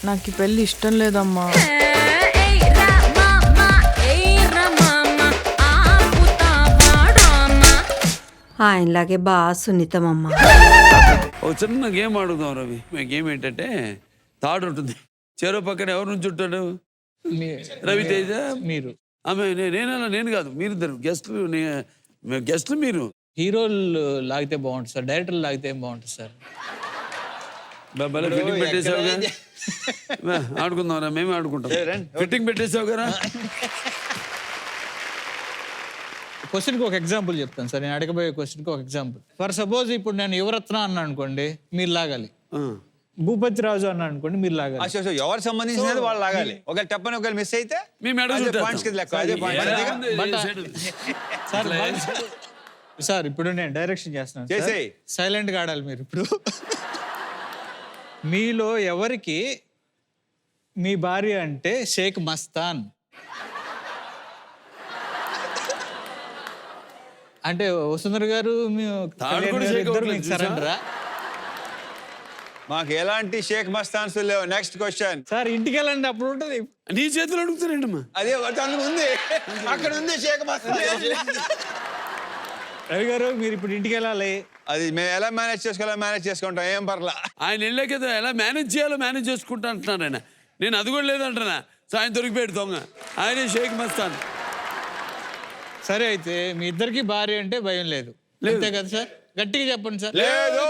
నాకు ఈ పెళ్ళి ఇష్టం లేదమ్మా. ఆయనలాగే బాగా సున్నితమమ్మా. ఒక చిన్న గేమ్ ఆడుకుందాం రవి. గేమ్ ఏంటంటే తాడు ఉంటుంది, చెరో పక్కన ఎవరు నుంచి ఉంటాడు? రవితేజ మీరు. ఆమె నేను కాదు, మీరిద్దరు గెస్ట్లు. గెస్ట్లు మీరు. హీరోలు లాగితే బాగుంటుంది సార్, డైరెక్టర్లు లాగితే ఏం బాగుంటుంది సార్? ఫిట్టింగ్ పెట్టేసావుగా, ఆడుకుందాం రా. మేమే ఆడుకుంటాం. ఫిట్టింగ్ పెట్టేసావు కదా. క్వశ్చన్కి ఒక ఎగ్జాంపుల్ చెప్తాను సార్. నేను అడగబోయే క్వశ్చన్కి ఒక ఎగ్జాంపుల్. ఫర్ సపోజ్ ఇప్పుడు నేను యువరత్న అన్నా అనుకోండి, మీరు లాగాలి. భూపతి రాజు అన్నా అనుకోండి, మీరు లాగాలి. ఎవరు సంబంధించినది వాళ్ళు లాగాలి. ఒకవేళ టప్పని ఒకవేళ మిస్ అయితే సార్ ఇప్పుడు నేను డైరెక్షన్ చేస్తున్నాను, సైలెంట్ గా ఆడాలి మీరు. ఇప్పుడు మీలో ఎవరికి మీ భార్య అంటే షేక్ మస్తాన్ అంటే? వసుంధర గారు సరెండరా? మాకు ఎలాంటి షేక్ మస్తాన్స్ లేవు. Next question sir. ఇంటికి వెళ్ళండి, అప్పుడు ఉంటుంది. నీ చేతులు అడుగుతారంటమ్మా. అదే ఉంది, అక్కడ ఉంది షేక్ మస్తాన్. రవి గారు మీరు ఇప్పుడు ఇంటికి వెళ్ళాలి. అది మేము ఎలా మేనేజ్ చేసుకుంటాం, ఏం పర్లా. ఆయన వెళ్ళే కదా ఎలా మేనేజ్ చేయాలో మేనేజ్ చేసుకుంటా అంటున్నాను ఆయన. నేను అది కూడా లేదంటున్నా. ఆయన దొరికిపోయాడు దొంగ. ఆయనే షేక్ మస్తాన్. సరే అయితే మీ ఇద్దరికి భార్య అంటే భయం లేదు, అంతే కదా సార్? గట్టిగా చెప్పండి సార్. లేదు.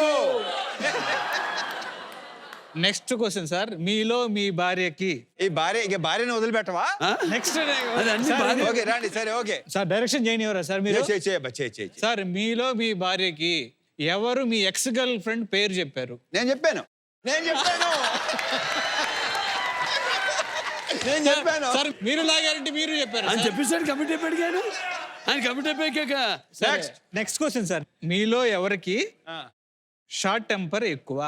Next question sir. మీలో మీ భార్యకి ఈ భార్యని వదిలిపెట్టవా? నెక్స్ట్ ఓకే రండి. సరే ఓకే సార్, డైరెక్షన్ చేయనివరా సార్ మీరు? సార్ మీలో మీ భార్యకి ఎవరు మీ ఎక్స్ గర్ల్ ఫ్రెండ్ పేరు చెప్పారు? నేను చెప్పాను సార్. మీరు లాగారంటే మీరు చెప్పారు అని చెప్పేసాడు. కమిటీ అయిపోయాడు ఆయన. కమిటీ అయిపోయాక నెక్స్ట్ క్వశ్చన్ సార్. మీలో ఎవరికి షార్ట్ టెంపర్ ఎక్కువ?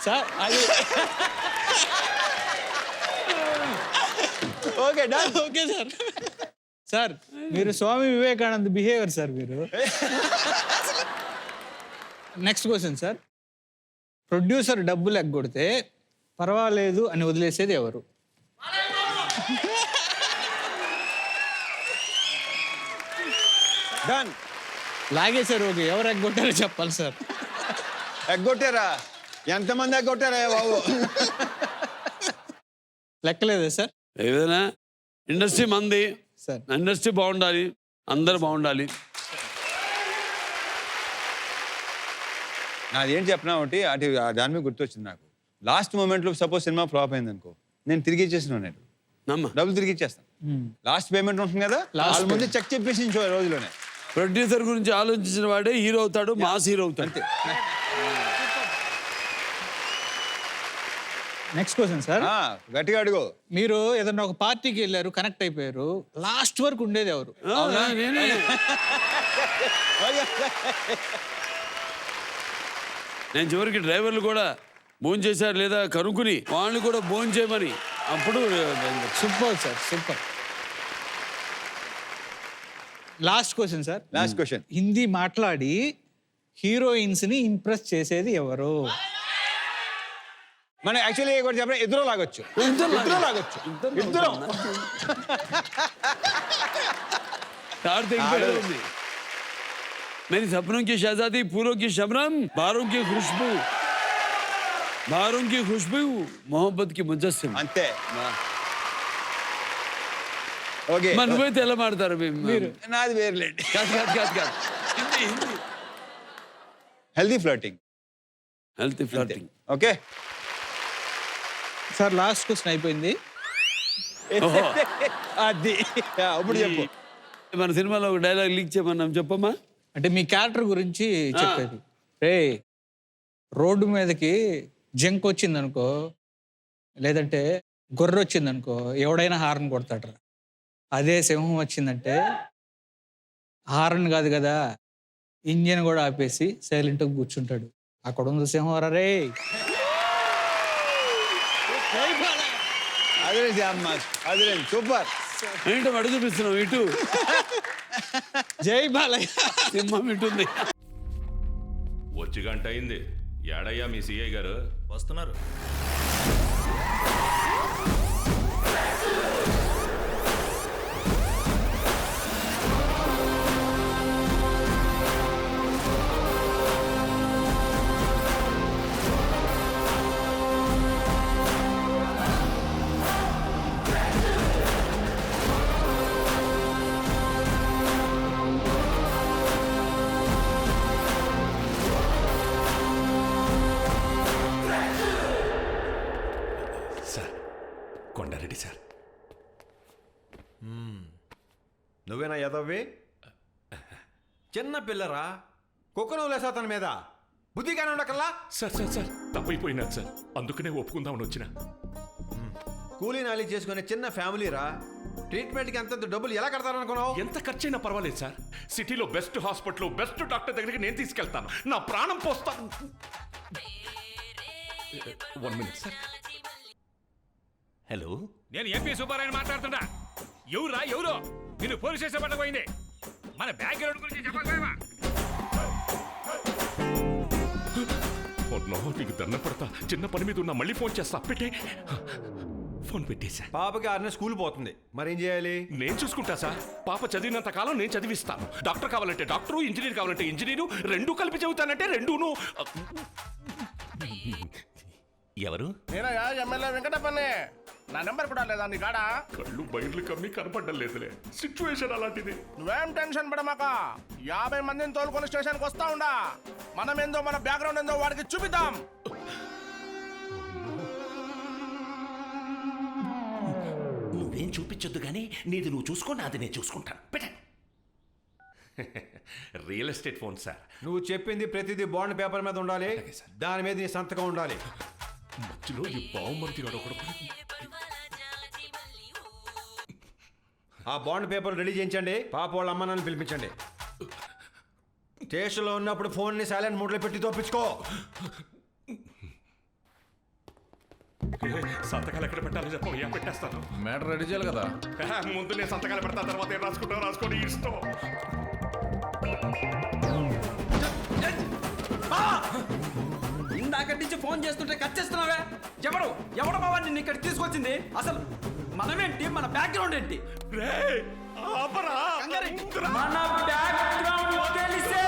Sir okay okay sir. Sir మీరు స్వామి వివేకానంద్ బిహేవియర్ సార్ మీరు. Next question sir. ప్రొడ్యూసర్ డబ్బులు ఎగ్గొడితే పర్వాలేదు అని వదిలేసేది ఎవరు? డన్. లాగేశారు. ఓకే, ఎవరు ఎగ్గొట్టారో చెప్పాలి సార్. ఎగ్గొట్టారా? ఎంతమంది ఎగ్గొట్టారా బాబు? లెక్కలేదా సార్? ఏదైనా ఇండస్ట్రీ మంది సార్. ఇండస్ట్రీ బాగుండాలి, అందరు బాగుండాలి. నాది ఏం చెప్పినా ఒకటి అటు దాని మీద గుర్తొచ్చింది నాకు. లాస్ట్ మూమెంట్లో సపోజ్ సినిమా ఫ్లాప్ అయింది అనుకో, నేను తిరిగి ఇచ్చేసిన డబ్బులు తిరిగి ఇచ్చేస్తాను. లాస్ట్ పేమెంట్ ఉంటుంది కదా, వాళ్ళ ముందు చెక్ చెప్పేసి రోజులోనే. ప్రొడ్యూసర్ గురించి ఆలోచించిన వాడే హీరో అవుతాడు, మాస్ హీరో అవుతాడు. అంతే. Next question sir. గట్టిగా అడుగు. మీరు ఏదన్నా ఒక పార్టీకి వెళ్ళారు, కనెక్ట్ అయిపోయారు, లాస్ట్ వరకు ఉండేది ఎవరు? నేను చివరికి డ్రైవర్లు కూడా భోజనం చేశారు లేదా కనుక్కుని వాళ్ళు కూడా భోజనం చేయమని. అప్పుడు super sir, super. Last question sir. Last question. Hindi మాట్లాడి హీరోయిన్స్ ని ఇంప్రెస్ చేసేది ఎవరు? మనం యాక్చువల్లీ చెప్పిన ఇద్దరు లాగొచ్చు. मेरी सपनों की शहजादी, फूलों की शबनम, बारों की खुशबू, मोहब्बत की मुजस्सिम. అంతే. ఓకే. నువ్వైతే ఎలా మాడతారు? నాది వేర్లేండి. కాదు. Healthy flirting. Okay sir. Last question అయిపోయింది. అది ఇప్పుడు చెప్పు. మన సినిమాలో ఒక డైలాగ్ లీక్ చేయమన్నాం, చెప్పమ్మా. అంటే మీ క్యారెక్టర్ గురించి చెప్పేది. రే, రోడ్డు మీదకి జంక్ వచ్చిందనుకో, లేదంటే గొర్రె వచ్చిందనుకో, ఎవడైనా హార్న్ కొడతాడు. అదే సింహం వచ్చిందంటే హార్న్ కాదు కదా, ఇంజిన్ కూడా ఆపేసి సైలెంట్గా కూర్చుంటాడు. అక్కడ ఉంది సింహం. రే అదే సూపర్. ఏంటో అడుగు చూపిస్తున్నావు ఇటు. జై బాలయ్య. సింహం ఇటుంది. వచ్చి గంట అయింది. ఏడయ్యా మీ సిఐ గారు? వస్తున్నారు. కొండారెడ్డి సార్. నువ్వేనా యాదవ్వి? చిన్న పిల్లరా, కుక్కను లేసా తన మీద బుద్ధిగానే ఉండకల్లా. సార్ సార్ సార్ తప్పైపోయినాను సార్, అందుకనే ఒప్పుకుందామని వచ్చిన. కూలీ నాలి చేసుకునే చిన్న ఫ్యామిలీరా, ట్రీట్మెంట్కి అంతంత డబ్బులు ఎలా కడతారనుకున్నావు? ఎంత ఖర్చైనా పర్వాలేదు సార్, సిటీలో బెస్ట్ హాస్పిటల్ బెస్ట్ డాక్టర్ దగ్గరికి నేను తీసుకెళ్తాను, నా ప్రాణం పోస్తాను. 1 minute సార్. హలో, నేను ఎంపీ సుబ్బారాయణ మాట్లాడుతున్నా. ఎవరో నేను పోలీస్ స్టేషన్ పట్టకపోయింది. మన బ్యాక్గ్రౌండ్ గురించి చెప్పకపోయావా? నీకు దండం పడతా, చిన్న పని మీద ఉన్నా, మళ్ళీ ఫోన్ చేస్తా. పెట్టే ఫోన్ పెట్టేశా. పాపకి 6 నెలలు స్కూల్ పోతుంది, మరేం చేయాలి? నేను చూసుకుంటా సార్. పాప చదివినంత కాలం నేను చదివిస్తాను. డాక్టర్ కావాలంటే డాక్టరు, ఇంజనీర్ కావాలంటే ఇంజనీరు, రెండూ కలిపి చదువుతానంటే రెండూను. ఎవరు? నేనయ్యా ఎమ్మెల్యే వెంకటప్పనే. నా నెంబర్ కూడా లేదా నీ కాడా? కళ్ళు బయర్లు కమ్మి కనపడ్డం లేదులే, సిచ్యువేషన్ అలాంటిది. నువ్వేం టెన్షన్ పడమాక. 50 మందిని తోలుకొని స్టేషన్కి వస్తా ఉండా. మనం ఏందో మన బ్యాక్గ్రౌండ్ ఏందో వాడికి చూపిద్దాం. నువ్వేం చూపించొద్దు కానీ నీది నువ్వు చూసుకో, నాది నేను చూసుకుంటాను. పెట్ట రియల్ ఎస్టేట్ ఫోన్ సార్. నువ్వు చెప్పింది ప్రతిదీ బాండ్ పేపర్ మీద ఉండాలి, దాని మీద నీ సంతకం ఉండాలి. మధ్యలో ఈ బావుమరిది ఒకడు. ఆ బాండ్ పేపర్ రెడీ చేయించండి, పాప వాళ్ళ అమ్మ నాన్న పిలిపించండి. స్టేషన్లో ఉన్నప్పుడు ఫోన్ని సైలెంట్ మోడ్లో పెట్టి తోపించుకో. సంతకాలు ఎక్కడ పెట్టాలో చెప్పయ్యా, పెట్టేస్తాను. మ్యాటర్ రెడీ చేయాలి కదా. ముందు నేను సంతకాలు పెడతా, తర్వాత ఏం రాసుకుంటావు రాసుకోండి, ఇష్టం. ఇందాక నుంచి ఫోన్ చేస్తుంటే కట్ చేస్తున్నావే. ఎవడు బాబా నిన్ను ఇక్కడికి తీసుకొచ్చింది? అసలు మనమేంటి, మన బ్యాక్గ్రౌండ్ ఏంటి? రే ఆపరా, మన బ్యాక్గ్రౌండ్ తెలిసే